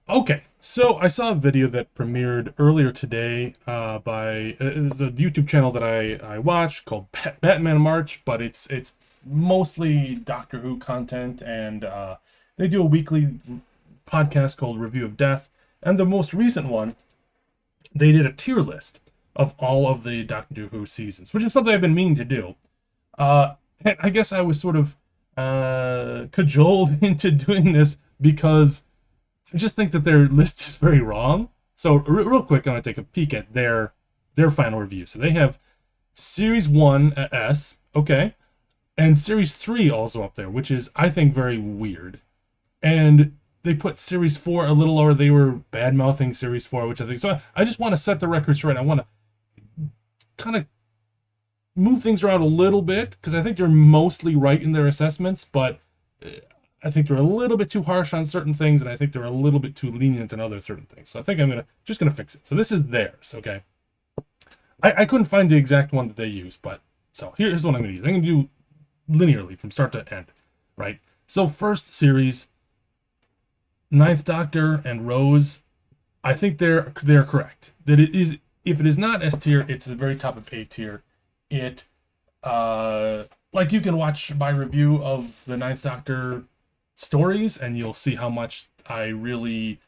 Okay, so I saw a video that premiered earlier today by the YouTube channel that I watch called Batman March, but it's mostly Doctor Who content, and they do a weekly podcast called Review of Death. And the most recent one, they did a tier list of all of the Doctor Who seasons, which is something I've been meaning to do. And I guess I was sort of cajoled into doing this because I just think that their list is very wrong. So real quick, I'm gonna take a peek at their final review. So they have Series One S, okay, and Series Three also up there, which is I think very weird. And they put Series Four a little lower. They were bad mouthing Series Four, which I think. So I just want to set the record straight. I want to kind of move things around a little bit because I think they're mostly right in their assessments, but I think they're a little bit too harsh on certain things, and I think they're a little bit too lenient on other certain things. So I think I'm gonna fix it. So this is theirs, okay? I couldn't find the exact one that they use, but so here's what I'm gonna use. I'm gonna do linearly from start to end, right? So first series, Ninth Doctor and Rose, I think they're correct. That it is, if it is not S tier, it's the very top of A tier. It like you can watch my review of the Ninth Doctor stories, and you'll see how much I really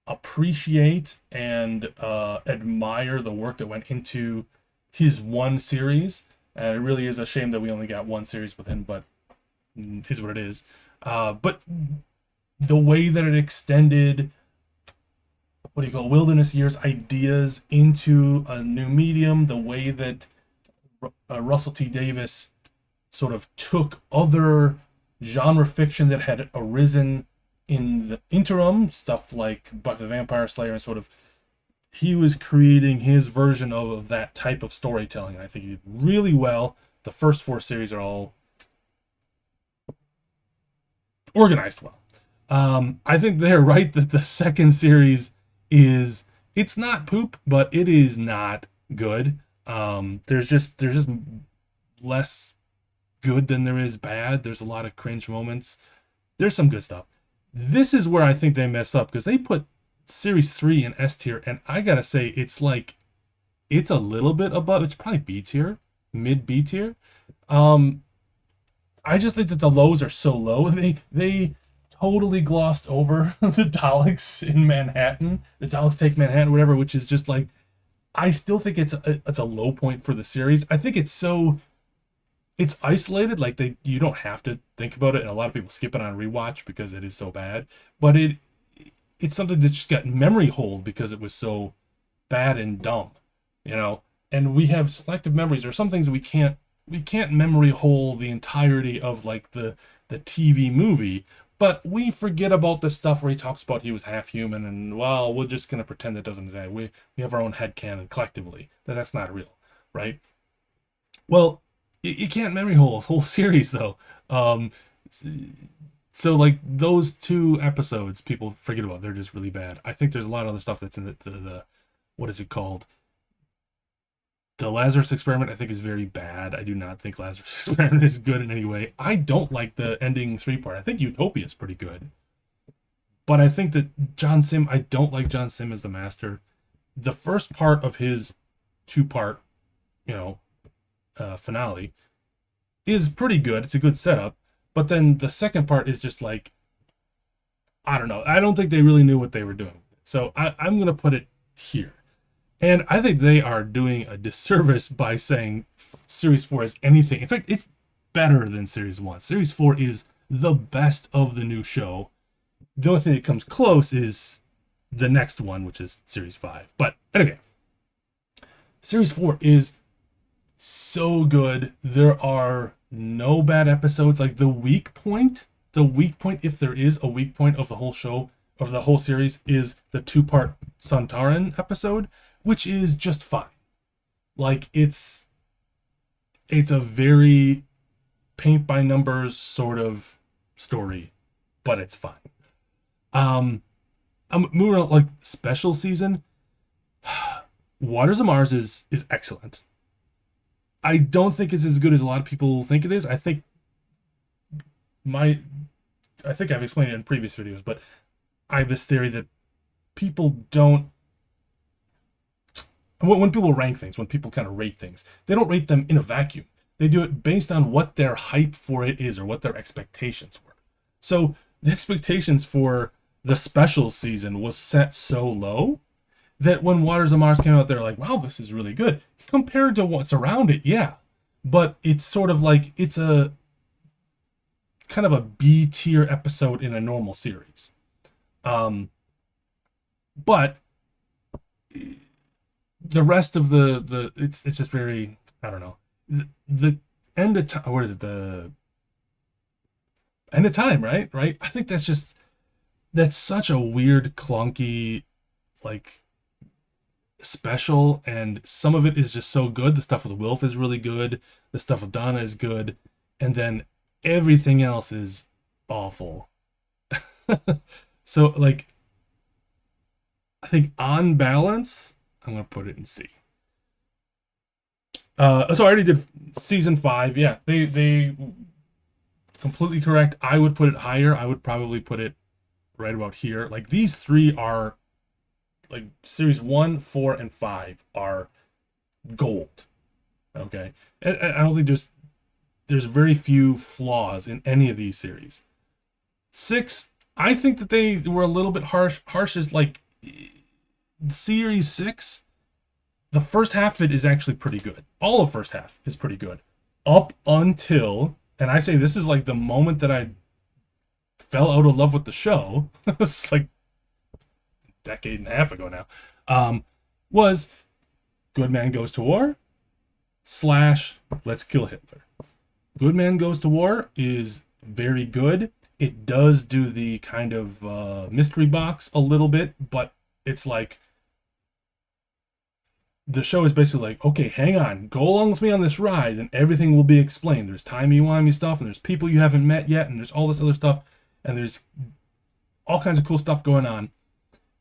appreciate and admire the work that went into his one series. And it really is a shame that we only got one series with him, but is what it is. But the way that it extended, what do you call it, wilderness years ideas into a new medium, the way that Russell T Davis sort of took other genre fiction that had arisen in the interim, stuff like Buffy the Vampire Slayer, and sort of he was creating his version of that type of storytelling. I think he did really well. The first four series are all organized well. I think they're right that the second series is, it's not poop, but it is not good. There's just less good than there is bad. There's a lot of cringe moments. There's some good stuff. This is where I think they mess up because they put Series 3 in S tier, and I gotta say, it's a little bit above. It's probably B tier, mid B tier. Um, I just think that the lows are so low. They totally glossed over the Daleks in Manhattan, the Daleks take Manhattan, whatever, which is just like, I still think it's a low point for the series. I think it's isolated, like you don't have to think about it, and a lot of people skip it on rewatch because it is so bad, but it's something that just got memory hold because it was so bad and dumb, you know. And we have selective memories. There are some things we can't memory hold the entirety of, like the TV movie, but we forget about the stuff where he talks about he was half human, and well, we're just gonna pretend that doesn't exist. We have our own headcanon collectively that's not real, right? Well, you can't memory hole a whole series though. Um, so like those two episodes, people forget about. They're just really bad. I think there's a lot of other stuff that's in the what is it called? The Lazarus Experiment, I think, is very bad. I do not think Lazarus Experiment is good in any way. I don't like the ending three part. I think Utopia is pretty good, but I think that John Sim. I don't like John Sim as the master. The first part of his two part, you know, finale is pretty good. It's a good setup. But then the second part is just like, I don't know. I don't think they really knew what they were doing. So I'm going to put it here. And I think they are doing a disservice by saying Series 4 is anything. In fact, it's better than Series 1. Series 4 is the best of the new show. The only thing that comes close is the next one, which is Series 5. But anyway, Series 4 is so good. There are no bad episodes. Like the weak point, if there is a weak point of the whole show, of the whole series, is the two-part Santaran episode, which is just fine. Like it's a very paint by numbers sort of story, but it's fine. Um, I'm moving on, like special season. Waters of Mars is excellent. I don't think it's as good as a lot of people think it is. My I think I've explained it in previous videos, but I have this theory that people don't, when people rank things, when people kind of rate things, they don't rate them in a vacuum. They do it based on what their hype for it is or what their expectations were. So the expectations for the specials season was set so low that when Waters of Mars came out, they're like, wow, this is really good. Compared to what's around it, yeah. But it's sort of like, it's a kind of a B tier episode in a normal series. But the rest of the it's just very, I don't know. The end of time, what is it? The end of time, right? I think that's such a weird, clunky, like, special, and some of it is just so good. The stuff with Wilf is really good. The stuff with Donna is good, and then everything else is awful. So, like, I think on balance, I'm gonna put it in C. So I already did season 5. Yeah, they completely correct. I would put it higher. I would probably put it right about here. Like, these three are, like, series 1, 4, and 5 are gold. Okay, and I don't think there's very few flaws in any of these series. 6, I think that they were a little bit harsh. Harsh is like, series 6. The first half of it is actually pretty good. All of first half is pretty good, up until, and I say this is like the moment that I fell out of love with the show. It's like a decade and a half ago now. Was Good Man Goes to War / Let's Kill Hitler. Good Man Goes to War is very good. It does do the kind of mystery box a little bit, but it's like, the show is basically like, okay, hang on, go along with me on this ride, and everything will be explained. There's timey-wimey stuff, and there's people you haven't met yet, and there's all this other stuff, and there's all kinds of cool stuff going on.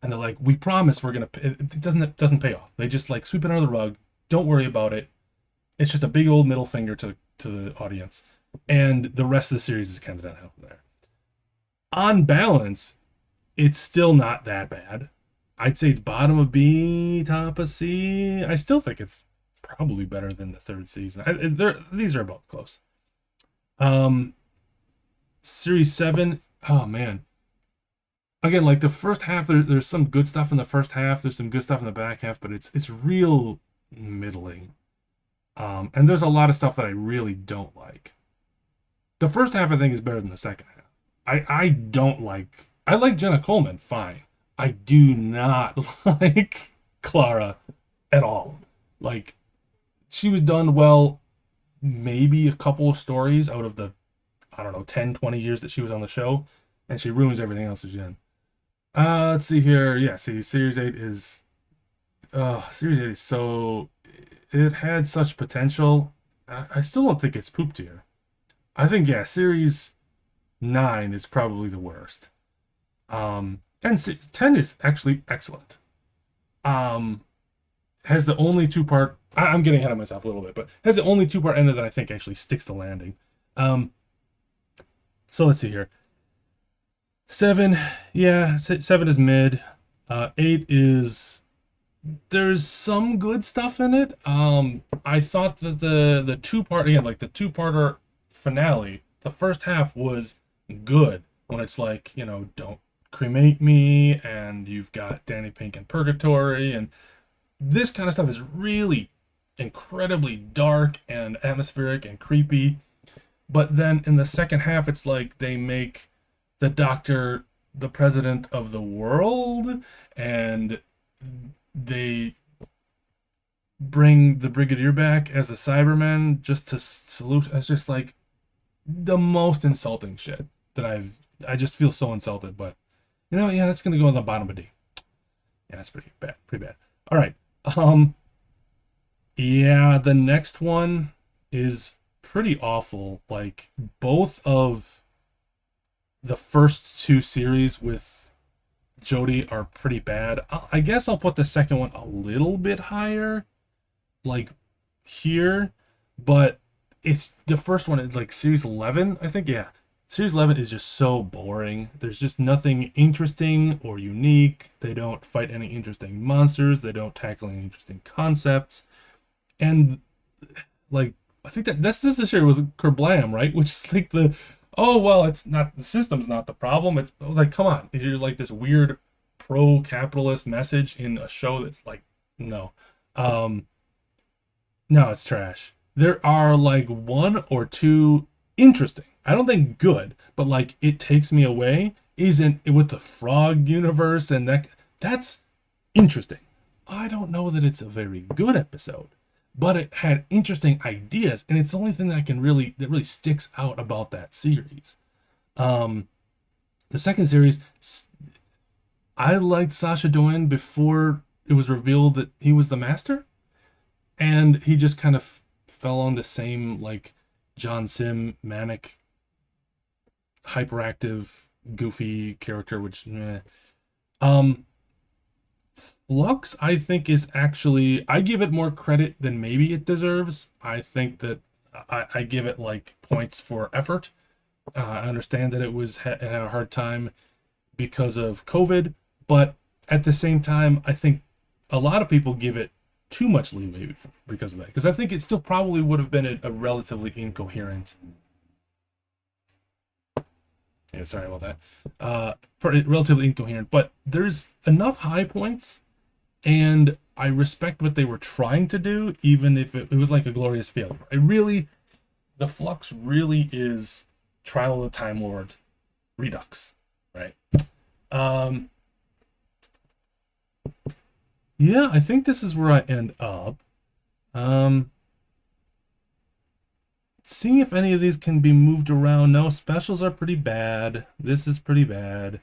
And they're like, we promise we're gonna. It doesn't pay off. They just, like, sweep it under the rug. Don't worry about it. It's just a big old middle finger to the audience, and the rest of the series is kind of downhill from there. On balance, it's still not that bad. I'd say it's bottom of B, top of C. I still think it's probably better than the third season. These are about close. Series 7. Oh man. Again, like, the first half, there's some good stuff in the first half. There's some good stuff in the back half, but it's real middling. And there's a lot of stuff that I really don't like. The first half, I think, is better than the second half. I like Jenna Coleman, fine. I do not like Clara at all. Like, she was done well, maybe a couple of stories out of the, I don't know, 10, 20 years that she was on the show, and she ruins everything else again. Let's see here. Yeah, see, Series 8 is, so, it had such potential. I still don't think it's poop tier. I think, yeah, Series 9 is probably the worst. And 10 is actually excellent. Has the only two-part, I'm getting ahead of myself a little bit, but has the only two-part ending that I think actually sticks the landing. So let's see here. 7, yeah, 7 is mid. 8 is, there's some good stuff in it. I thought that the two-part, again, like, the two-parter finale, the first half was good, when it's like, don't cremate me, and you've got Danny Pink in purgatory, and this kind of stuff is really incredibly dark and atmospheric and creepy. But then in the second half, it's like they make the Doctor the president of the world, and they bring the Brigadier back as a Cyberman just to salute. It's just like the most insulting shit that I just feel so insulted. But yeah, that's gonna go on the bottom of D. Yeah, that's pretty bad. All right. Yeah, the next one is pretty awful. Like, both of the first two series with Jodie are pretty bad. I guess I'll put the second one a little bit higher, like, here, but it's the first one, like, series 11, I think. Yeah, Series 11 is just so boring. There's just nothing interesting or unique. They don't fight any interesting monsters. They don't tackle any interesting concepts. And like, I think that's this year was Kerblam, right? Which is like the, oh well, it's not the system's not the problem. It's like, come on, you're like this weird pro-capitalist message in a show that's like, no, um, no, it's trash. There are like one or two interesting. I don't think good, but like it takes me away. Isn't it with the frog universe and that's interesting. I don't know that it's a very good episode, but it had interesting ideas, and it's the only thing that really sticks out about that series. Um, the second series, I liked Sasha Doan before it was revealed that he was the master, and he just kind of fell on the same like John Sim manic, hyperactive, goofy character, which um Flux, I think, is actually, I give it more credit than maybe it deserves. I think that I give it like points for effort. I understand that it had a hard time because of COVID, but at the same time, I think a lot of people give it too much leeway because of that. Because I think it still probably would have been a relatively incoherent. Yeah, sorry about that. Relatively incoherent, but there's enough high points, and I respect what they were trying to do, even if it was like a glorious failure. The Flux really is Trial of the Time Lord Redux, right? Um, yeah, I think this is where I end up. Um, seeing if any of these can be moved around. No, specials are pretty bad. This is pretty bad.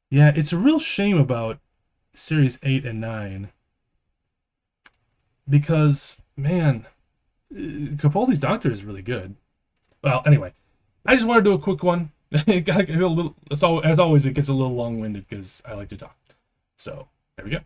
Yeah, it's a real shame about Series 8 and 9 because, man, Capaldi's Doctor is really good. Well, anyway, I just want to do a quick one. It got a little, as always, it gets a little long-winded because I like to talk. So, there we go.